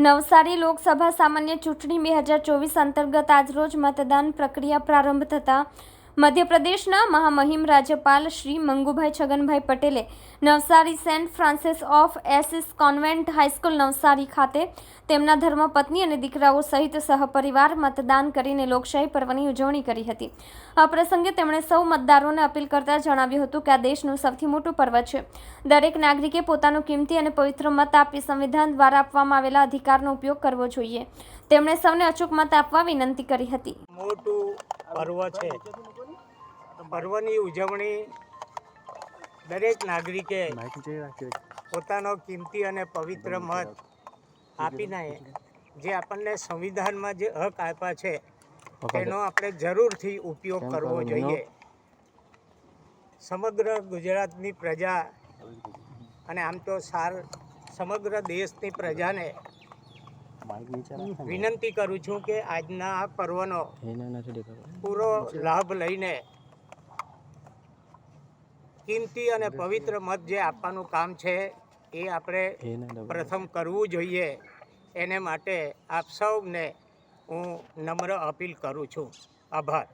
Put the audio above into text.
નવસારી લોકસભા સામાન્ય ચૂંટણી 2024 અંતર્ગત આજરોજ મતદાન પ્રક્રિયા પ્રારંભ થતાં મધ્યપ્રદેશના મહામહિમ રાજ્યપાલ શ્રી મંગુભાઈ છગનભાઈ પટેલે Navsari Saint Francis of Assisi convent high school Navsari ખાતે તેમના ધર્મપત્ની અને દીકરાઓ સહિત સહપરિવાર મતદાન કરીને લોકશાહી પર્વની ઉજવણી કરી હતી। આ પ્રસંગે તેમણે સૌ મતદારોને અપીલ કરતા જણાવ્યું હતું કે આ દેશનું સૌથી મોટું પર્વ છે। દરેક નાગરિકે પોતાનો કિંમતી અને પવિત્ર મત આપી સંવિધાન દ્વારા આપવામાં આવેલા અધિકારનો ઉપયોગ કરવો જોઈએ। તેમણે સૌને અચૂક મત આપવા વિનંતી કરી હતી। મોટું પર્વ છે, પર્વની ઉજવણી દરેક નાગરિકે પોતાનો કિંમતી અને પવિત્ર મત આપીને જે આપણને સંવિધાનમાં જે હક આપ્યા છે તેનો આપણે જરૂરથી ઉપયોગ કરવો જોઈએ। સમગ્ર ગુજરાતની પ્રજા અને આમ તો સમગ્ર દેશની પ્રજાને વિનંતી કરું છું કે આજના આ પર્વનો પૂરો લાભ લઈને કિંમતી અને પવિત્ર મત જે આપવાનું કામ છે એ આપણે પ્રથમ કરવું જોઈએ। એને માટે આપ સૌને હું નમ્ર અપીલ કરું છું। આભાર।